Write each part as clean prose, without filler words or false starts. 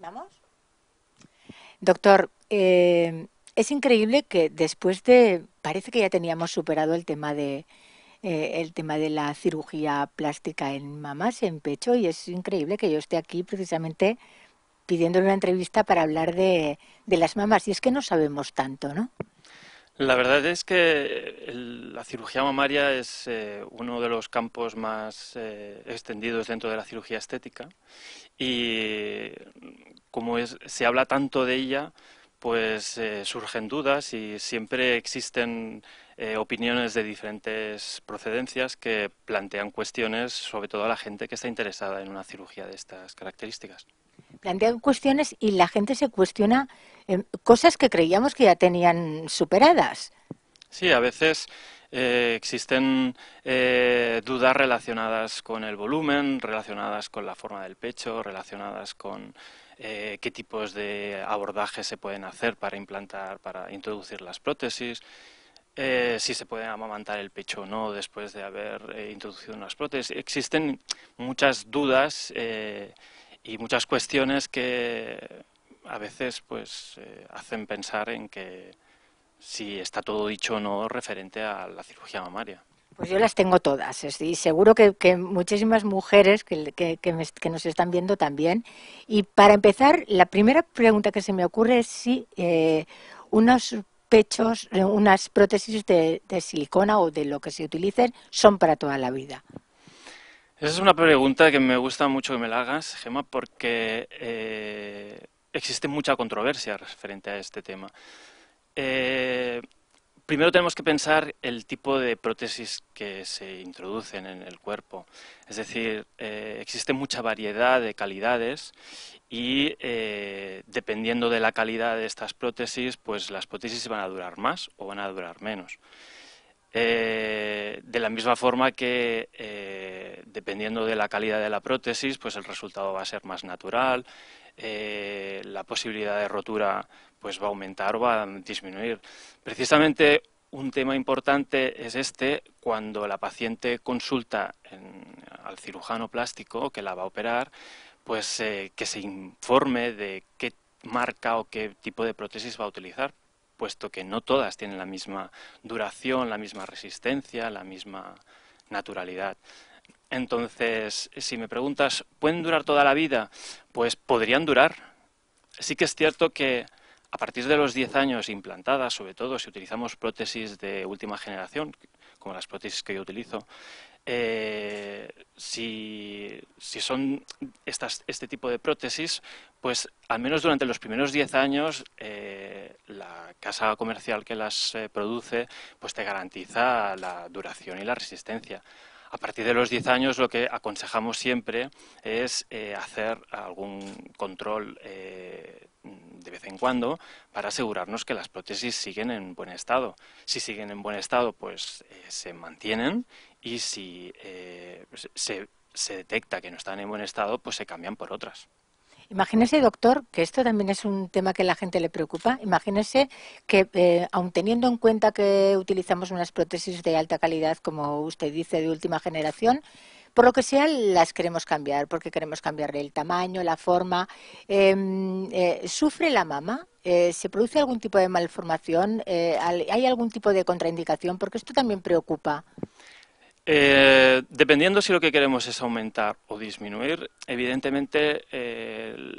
¿Vamos? Doctor, es increíble que después de, parece que ya teníamos superado el tema de la cirugía plástica en mamas, en pecho, y es increíble que yo esté aquí precisamente pidiéndole una entrevista para hablar de las mamas. Y es que no sabemos tanto, ¿no? La verdad es que la cirugía mamaria es uno de los campos más extendidos dentro de la cirugía estética y como se habla tanto de ella, pues surgen dudas y siempre existen opiniones de diferentes procedencias que plantean cuestiones, sobre todo a la gente que está interesada en una cirugía de estas características. Plantean cuestiones y la gente se cuestiona cosas que creíamos que ya tenían superadas. Sí, a veces existen dudas relacionadas con el volumen, relacionadas con la forma del pecho, relacionadas con qué tipos de abordajes se pueden hacer para implantar, para introducir las prótesis, si se puede amamantar el pecho o no después de haber introducido unas prótesis. Existen muchas dudas y muchas cuestiones que a veces pues hacen pensar en que si está todo dicho o no referente a la cirugía mamaria. Pues yo las tengo todas, y seguro que muchísimas mujeres que nos están viendo también. Y para empezar, la primera pregunta que se me ocurre es si unos pechos, unas prótesis de silicona o de lo que se utilicen son para toda la vida. Esa es una pregunta que me gusta mucho que me la hagas, Gemma, porque existe mucha controversia referente a este tema. Eh, Primero tenemos que pensar el tipo de prótesis que se introducen en el cuerpo. Es decir, existe mucha variedad de calidades y dependiendo de la calidad de estas prótesis, pues las prótesis van a durar más o van a durar menos. De la misma forma que dependiendo de la calidad de la prótesis, pues el resultado va a ser más natural, la posibilidad de rotura pues va a aumentar o va a disminuir. Precisamente un tema importante es este cuando la paciente consulta al cirujano plástico que la va a operar, pues que se informe de qué marca o qué tipo de prótesis va a utilizar, puesto que no todas tienen la misma duración, la misma resistencia, la misma naturalidad. Entonces, si me preguntas, ¿pueden durar toda la vida? Pues podrían durar. Sí que es cierto que a partir de los 10 años implantadas, sobre todo si utilizamos prótesis de última generación, como las prótesis que yo utilizo, si son este tipo de prótesis, pues al menos durante los primeros 10 años la casa comercial que las produce pues te garantiza la duración y la resistencia. A partir de los 10 años lo que aconsejamos siempre es hacer algún control de vez en cuando para asegurarnos que las prótesis siguen en buen estado. Si siguen en buen estado, pues se mantienen y si se detecta que no están en buen estado, pues se cambian por otras. Imagínese, doctor, que esto también es un tema que a la gente le preocupa. Imagínese que, aun teniendo en cuenta que utilizamos unas prótesis de alta calidad, como usted dice, de última generación, por lo que sea, las queremos cambiar, porque queremos cambiarle el tamaño, la forma. ¿Sufre la mama? ¿Se produce algún tipo de malformación? ¿Hay algún tipo de contraindicación? Porque esto también preocupa. Dependiendo si lo que queremos es aumentar o disminuir, evidentemente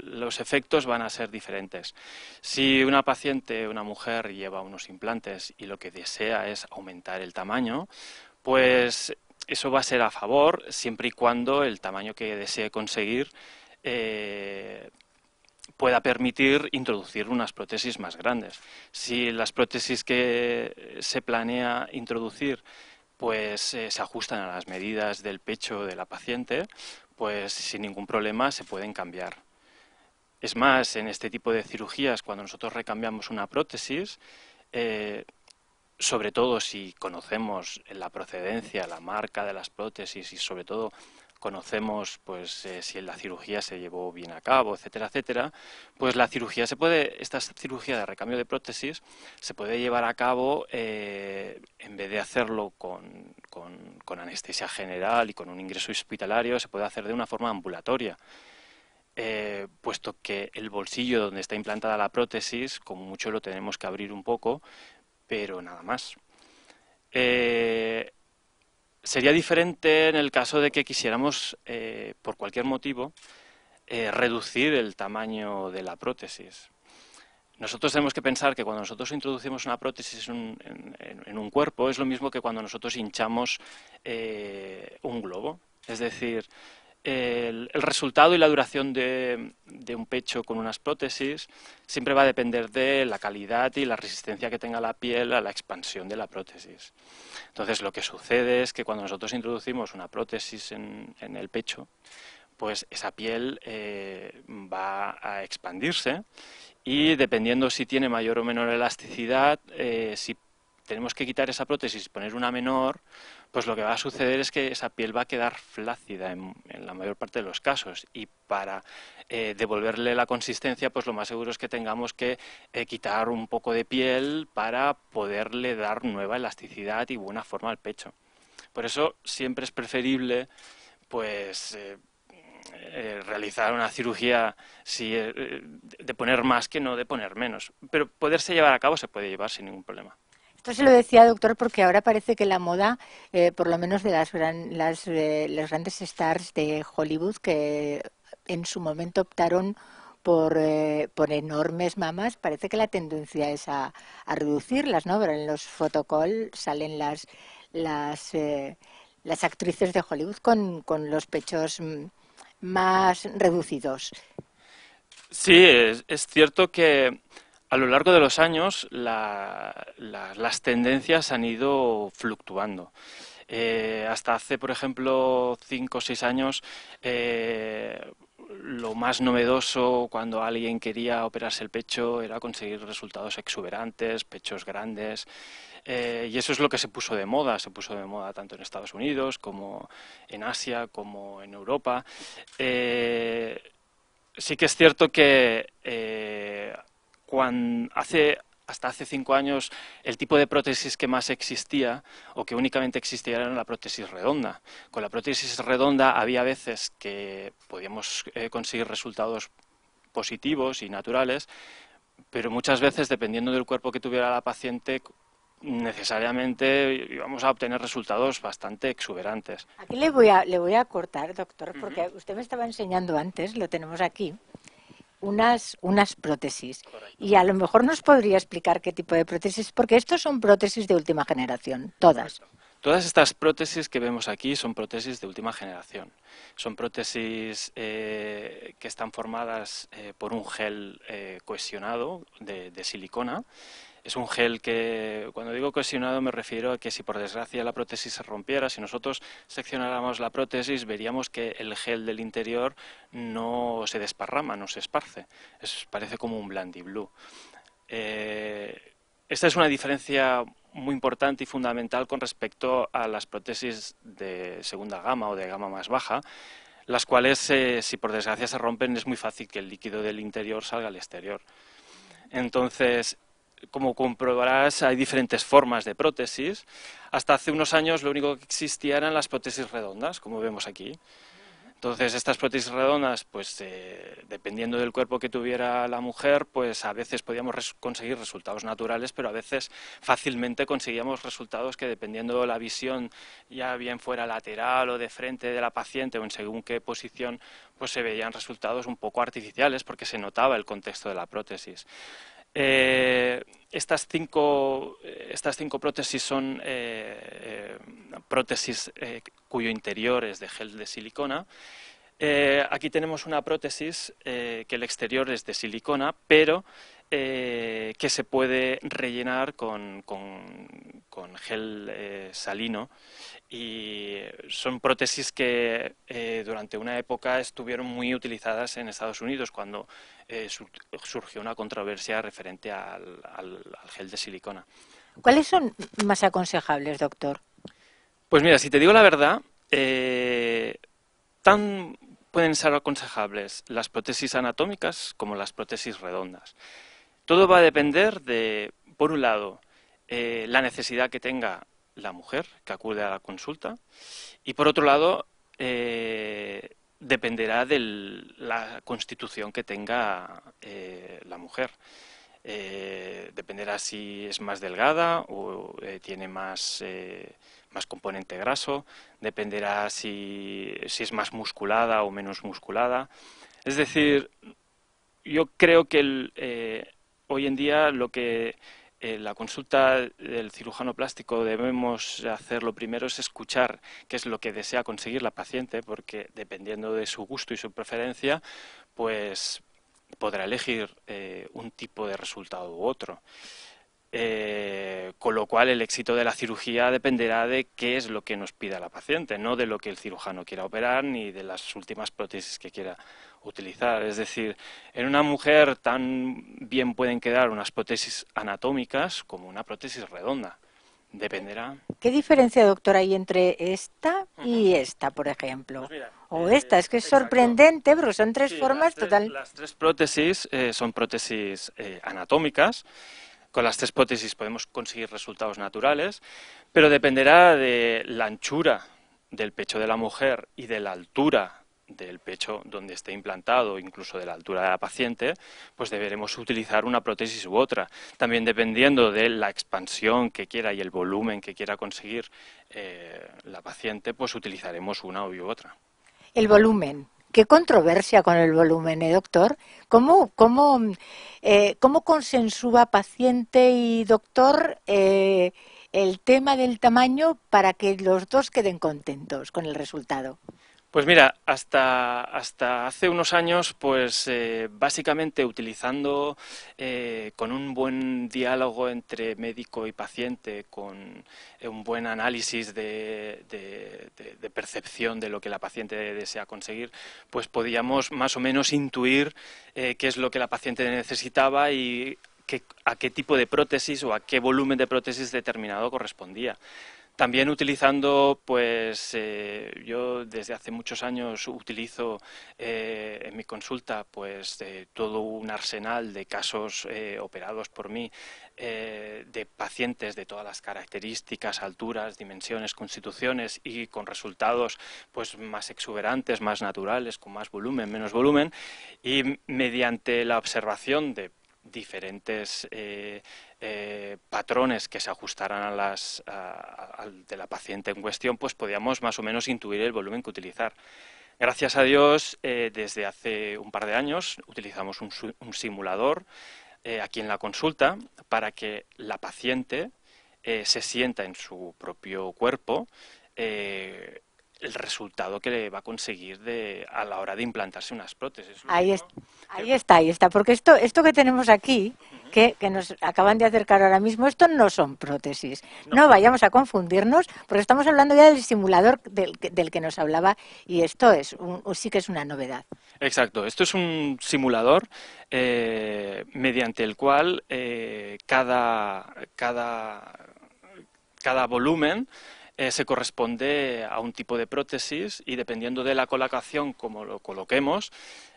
los efectos van a ser diferentes. Si una paciente, una mujer, lleva unos implantes y lo que desea es aumentar el tamaño, pues eso va a ser a favor siempre y cuando el tamaño que desee conseguir eh, pueda permitir introducir unas prótesis más grandes. Si las prótesis que se planea introducir pues se ajustan a las medidas del pecho de la paciente, pues sin ningún problema se pueden cambiar. Es más, en este tipo de cirugías, cuando nosotros recambiamos una prótesis, eh, sobre todo si conocemos la procedencia, la marca de las prótesis y sobre todo conocemos pues si la cirugía se llevó bien a cabo, etcétera, etcétera, pues la cirugía esta cirugía de recambio de prótesis se puede llevar a cabo en vez de hacerlo con anestesia general y con un ingreso hospitalario, se puede hacer de una forma ambulatoria. puesto que el bolsillo donde está implantada la prótesis, como mucho lo tenemos que abrir un poco, pero nada más. Eh, Sería diferente en el caso de que quisiéramos, por cualquier motivo, reducir el tamaño de la prótesis. Nosotros tenemos que pensar que cuando nosotros introducimos una prótesis en un cuerpo es lo mismo que cuando nosotros hinchamos un globo. Es decir, el resultado y la duración de un pecho con unas prótesis siempre va a depender de la calidad y la resistencia que tenga la piel a la expansión de la prótesis. Entonces, lo que sucede es que cuando nosotros introducimos una prótesis en el pecho, pues esa piel va a expandirse y dependiendo si tiene mayor o menor elasticidad, si tenemos que quitar esa prótesis y poner una menor, pues lo que va a suceder es que esa piel va a quedar flácida en la mayor parte de los casos y para devolverle la consistencia, pues lo más seguro es que tengamos que quitar un poco de piel para poderle dar nueva elasticidad y buena forma al pecho. Por eso siempre es preferible pues realizar una cirugía de poner más que no de poner menos. Pero poderse llevar a cabo se puede llevar sin ningún problema. Esto se lo decía, doctor, porque ahora parece que la moda, por lo menos de las grandes stars de Hollywood, que en su momento optaron por enormes mamas, parece que la tendencia es a reducirlas, ¿no? Pero en los photocall salen las, eh, las actrices de Hollywood con los pechos más reducidos. Sí, es cierto que a lo largo de los años las tendencias han ido fluctuando. Hasta hace, por ejemplo, 5 o 6 años, lo más novedoso cuando alguien quería operarse el pecho era conseguir resultados exuberantes, pechos grandes, y eso es lo que se puso de moda tanto en Estados Unidos como en Asia, como en Europa. Eh, Sí que es cierto que hasta hace 5 años el tipo de prótesis que más existía o que únicamente existía era la prótesis redonda. Con la prótesis redonda había veces que podíamos conseguir resultados positivos y naturales, pero muchas veces, dependiendo del cuerpo que tuviera la paciente, necesariamente íbamos a obtener resultados bastante exuberantes. Aquí le voy a cortar, doctor, porque usted me estaba enseñando antes, lo tenemos aquí, unas prótesis. Correcto. Y a lo mejor nos podría explicar qué tipo de prótesis, porque estos son prótesis de última generación, todas. Correcto. Todas estas prótesis que vemos aquí son prótesis de última generación. Son prótesis que están formadas por un gel cohesionado de silicona. Es un gel que, cuando digo cohesionado, me refiero a que si por desgracia la prótesis se rompiera, si nosotros seccionáramos la prótesis, veríamos que el gel del interior no se desparrama, no se esparce. Parece como un Blandy-Blue. Esta es una diferencia muy importante y fundamental con respecto a las prótesis de segunda gama o de gama más baja, las cuales, si por desgracia se rompen, es muy fácil que el líquido del interior salga al exterior. Entonces, como comprobarás, hay diferentes formas de prótesis. Hasta hace unos años lo único que existía eran las prótesis redondas, como vemos aquí. Entonces, estas prótesis redondas, pues dependiendo del cuerpo que tuviera la mujer, pues a veces podíamos conseguir resultados naturales, pero a veces fácilmente conseguíamos resultados que dependiendo de la visión, ya bien fuera lateral o de frente de la paciente o en según qué posición, pues se veían resultados un poco artificiales porque se notaba el contexto de la prótesis. Estas cinco prótesis son prótesis cuyo interior es de gel de silicona. Aquí tenemos una prótesis que el exterior es de silicona, pero que se puede rellenar con gel salino y son prótesis que durante una época estuvieron muy utilizadas en Estados Unidos cuando surgió una controversia referente al gel de silicona. ¿Cuáles son más aconsejables, doctor? Pues mira, si te digo la verdad, tan pueden ser aconsejables las prótesis anatómicas como las prótesis redondas. Todo va a depender de, por un lado, la necesidad que tenga la mujer que acude a la consulta y por otro lado, dependerá de la constitución que tenga la mujer. Dependerá si es más delgada o tiene más componente graso, dependerá si es más musculada o menos musculada. Es decir, yo creo que hoy en día lo que la consulta del cirujano plástico debemos hacer lo primero es escuchar qué es lo que desea conseguir la paciente, porque dependiendo de su gusto y su preferencia, pues podrá elegir un tipo de resultado u otro. Con lo cual el éxito de la cirugía dependerá de qué es lo que nos pida la paciente, no de lo que el cirujano quiera operar ni de las últimas prótesis que quiera utilizar. Es decir, en una mujer tan bien pueden quedar unas prótesis anatómicas como una prótesis redonda. Dependerá. ¿Qué diferencia, doctor, hay entre esta y esta, por ejemplo? Pues mira, O esta, es que es exacto. sorprendente, porque son tres Sí, formas total. las tres prótesis son prótesis anatómicas. Con las tres prótesis podemos conseguir resultados naturales, pero dependerá de la anchura del pecho de la mujer y de la altura del pecho donde esté implantado, incluso de la altura de la paciente, pues deberemos utilizar una prótesis u otra. También dependiendo de la expansión que quiera y el volumen que quiera conseguir la paciente, pues utilizaremos una u otra. El volumen. Qué controversia con el volumen, doctor? ¿Cómo consensúa paciente y doctor el tema del tamaño para que los dos queden contentos con el resultado? Pues mira, hasta hace unos años, pues básicamente utilizando con un buen diálogo entre médico y paciente, con un buen análisis de percepción de lo que la paciente desea conseguir, pues podíamos más o menos intuir qué es lo que la paciente necesitaba y a qué tipo de prótesis o a qué volumen de prótesis determinado correspondía. También utilizando, pues yo desde hace muchos años utilizo en mi consulta pues todo un arsenal de casos operados por mí, de pacientes de todas las características, alturas, dimensiones, constituciones y con resultados pues más exuberantes, más naturales, con más volumen, menos volumen, y mediante la observación de diferentes patrones que se ajustaran al de la paciente en cuestión, pues podíamos más o menos intuir el volumen que utilizar. Gracias a Dios, desde hace un par de años utilizamos un simulador aquí en la consulta para que la paciente se sienta en su propio cuerpo el resultado que le va a conseguir a la hora de implantarse unas prótesis. Ahí está, porque esto que tenemos aquí, que nos acaban de acercar ahora mismo, esto no son prótesis. No vayamos a confundirnos, porque estamos hablando ya del simulador del que nos hablaba, y esto sí que es una novedad. Exacto, esto es un simulador mediante el cual cada volumen se corresponde a un tipo de prótesis y dependiendo de la colocación como lo coloquemos,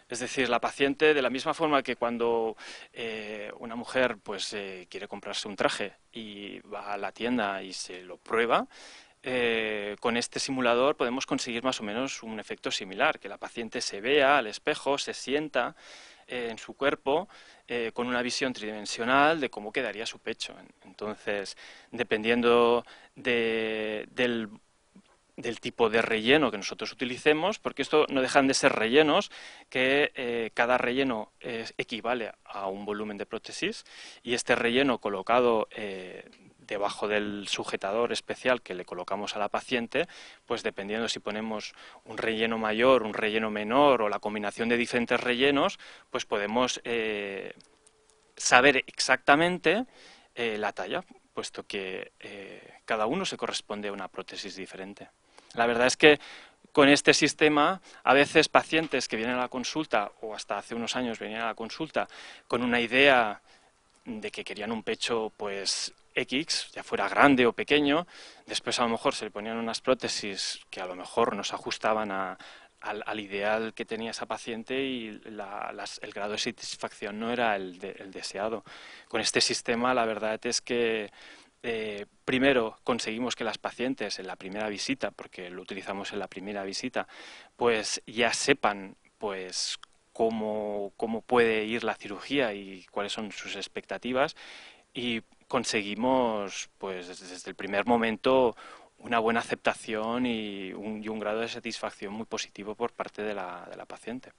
es decir, la paciente, de la misma forma que cuando una mujer pues quiere comprarse un traje y va a la tienda y se lo prueba, con este simulador podemos conseguir más o menos un efecto similar, que la paciente se vea al espejo, se sienta en su cuerpo con una visión tridimensional de cómo quedaría su pecho. Entonces, dependiendo del tipo de relleno que nosotros utilicemos, porque esto no dejan de ser rellenos, que cada relleno equivale a un volumen de prótesis y este relleno colocado debajo del sujetador especial que le colocamos a la paciente, pues dependiendo si ponemos un relleno mayor, un relleno menor o la combinación de diferentes rellenos, pues podemos saber exactamente la talla, puesto que cada uno se corresponde a una prótesis diferente. La verdad es que con este sistema, a veces pacientes que vienen a la consulta, o hasta hace unos años venían a la consulta, con una idea de que querían un pecho pues X, ya fuera grande o pequeño, después a lo mejor se le ponían unas prótesis que a lo mejor no se ajustaban al ideal que tenía esa paciente y el grado de satisfacción no era el deseado. Con este sistema la verdad es que primero conseguimos que las pacientes en la primera visita, porque lo utilizamos en la primera visita, pues ya sepan pues cómo puede ir la cirugía y cuáles son sus expectativas, y conseguimos pues desde el primer momento una buena aceptación y un grado de satisfacción muy positivo por parte de la paciente.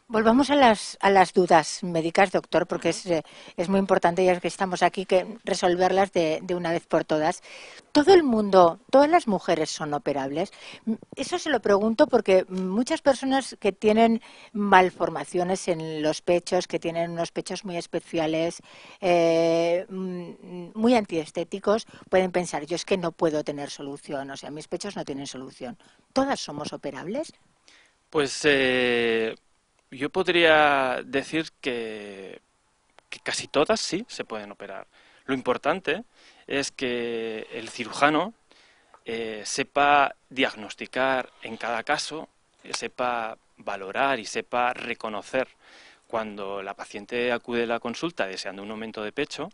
Volvamos a las dudas médicas, doctor, porque Ujú. es muy importante, ya que estamos aquí, que resolverlas de una vez por todas. ¿Todo el mundo, todas las mujeres son operables? Eso se lo pregunto porque muchas personas que tienen malformaciones en los pechos, que tienen unos pechos muy especiales, muy antiestéticos, pueden pensar, yo es que no puedo tener solución, o sea, mis pechos no tienen solución. ¿Todas somos operables? Pues yo podría decir que casi todas sí se pueden operar. Lo importante es que el cirujano sepa diagnosticar en cada caso, sepa valorar y sepa reconocer cuando la paciente acude a la consulta deseando un aumento de pecho,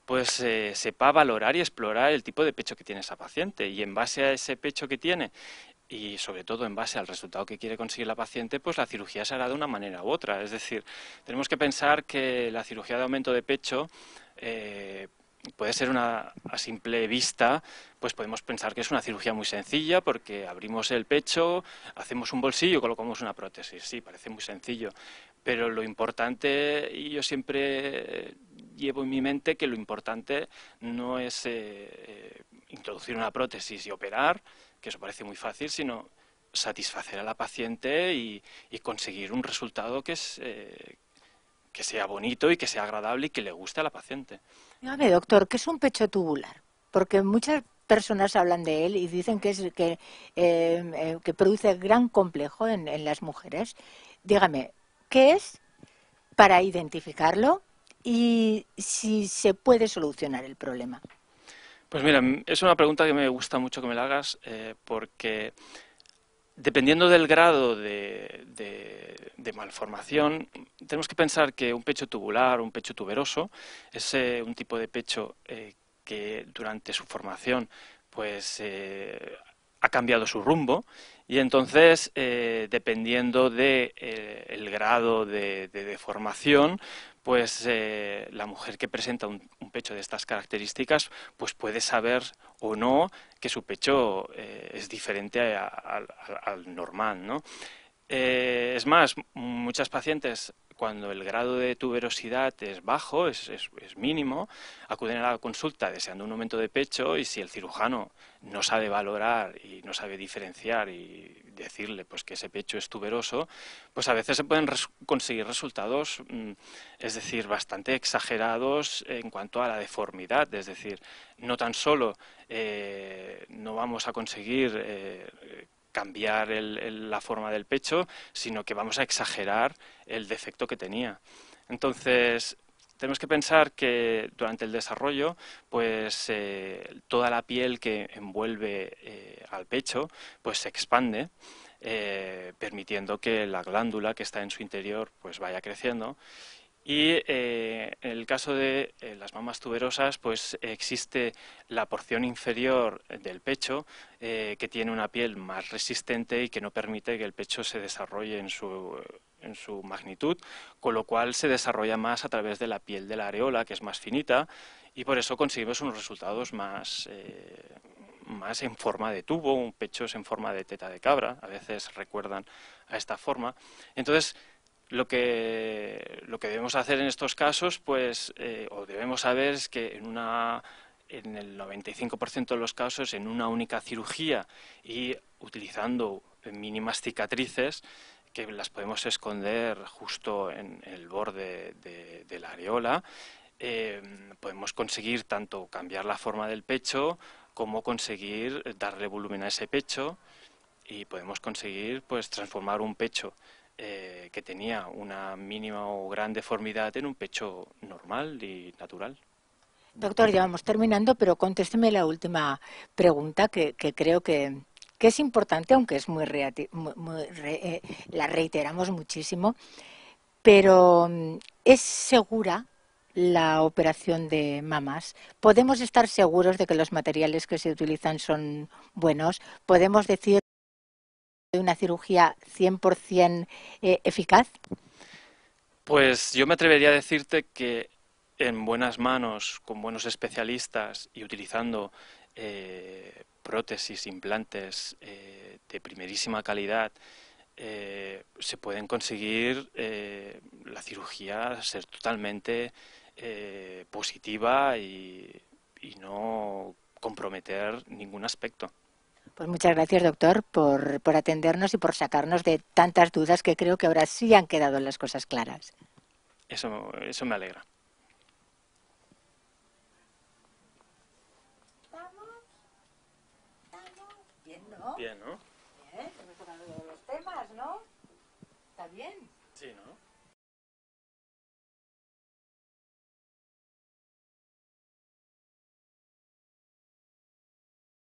pues sepa valorar y explorar el tipo de pecho que tiene esa paciente, y en base a ese pecho que tiene y sobre todo en base al resultado que quiere conseguir la paciente, pues la cirugía se hará de una manera u otra. Es decir, tenemos que pensar que la cirugía de aumento de pecho eh, puede ser a simple vista, pues podemos pensar que es una cirugía muy sencilla porque abrimos el pecho, hacemos un bolsillo y colocamos una prótesis. Sí, parece muy sencillo, pero lo importante, y yo siempre llevo en mi mente que lo importante no es introducir una prótesis y operar, que eso parece muy fácil, sino satisfacer a la paciente y conseguir un resultado que sea bonito y que sea agradable y que le guste a la paciente. Dígame, doctor, ¿qué es un pecho tubular? Porque muchas personas hablan de él y dicen que que produce gran complejo en las mujeres. Dígame, ¿qué es para identificarlo y si se puede solucionar el problema? Pues mira, es una pregunta que me gusta mucho que me la hagas, porque dependiendo del grado de malformación, tenemos que pensar que un pecho tubular, un pecho tuberoso, es un tipo de pecho que durante su formación pues ha cambiado su rumbo, y entonces dependiendo de el grado de deformación, pues la mujer que presenta un pecho de estas características pues puede saber o no que su pecho es diferente al normal, ¿no? Es más, muchas pacientes, cuando el grado de tuberosidad es bajo, es mínimo, acuden a la consulta deseando un aumento de pecho, y si el cirujano no sabe valorar y no sabe diferenciar y decirle pues que ese pecho es tuberoso, pues a veces se pueden conseguir resultados, es decir, bastante exagerados en cuanto a la deformidad. Es decir, no tan solo no vamos a conseguir cambiar la forma del pecho, sino que vamos a exagerar el defecto que tenía. Entonces, tenemos que pensar que durante el desarrollo, pues toda la piel que envuelve al pecho, pues se expande, permitiendo que la glándula que está en su interior, pues vaya creciendo. Y en el caso de las mamas tuberosas, pues existe la porción inferior del pecho que tiene una piel más resistente y que no permite que el pecho se desarrolle en su magnitud, con lo cual se desarrolla más a través de la piel de la areola, que es más finita, y por eso conseguimos unos resultados más en forma de tubo. Un pecho es en forma de teta de cabra, a veces recuerdan a esta forma. Entonces, lo que debemos hacer en estos casos, pues, o debemos saber, es que en el 95% de los casos, en una única cirugía y utilizando mínimas cicatrices, que las podemos esconder justo en el borde de la areola, eh, podemos conseguir tanto cambiar la forma del pecho como conseguir darle volumen a ese pecho, y podemos conseguir pues transformar un pecho que tenía una mínima o gran deformidad en un pecho normal y natural. Doctor, ya vamos terminando, pero contésteme la última pregunta que creo que es importante, aunque es la reiteramos muchísimo, pero ¿es segura la operación de mamas? ¿Podemos estar seguros de que los materiales que se utilizan son buenos? ¿Podemos decir de una cirugía 100% eficaz? Pues yo me atrevería a decirte que en buenas manos, con buenos especialistas y utilizando prótesis, implantes de primerísima calidad, se pueden conseguir la cirugía ser totalmente positiva y no comprometer ningún aspecto. Pues muchas gracias, doctor, por atendernos y por sacarnos de tantas dudas que creo que ahora sí han quedado las cosas claras. Eso me alegra. Bien, ¿no? Bien, ¿no? Bien, hemos tocado los temas, ¿no? Está bien. Sí, ¿no?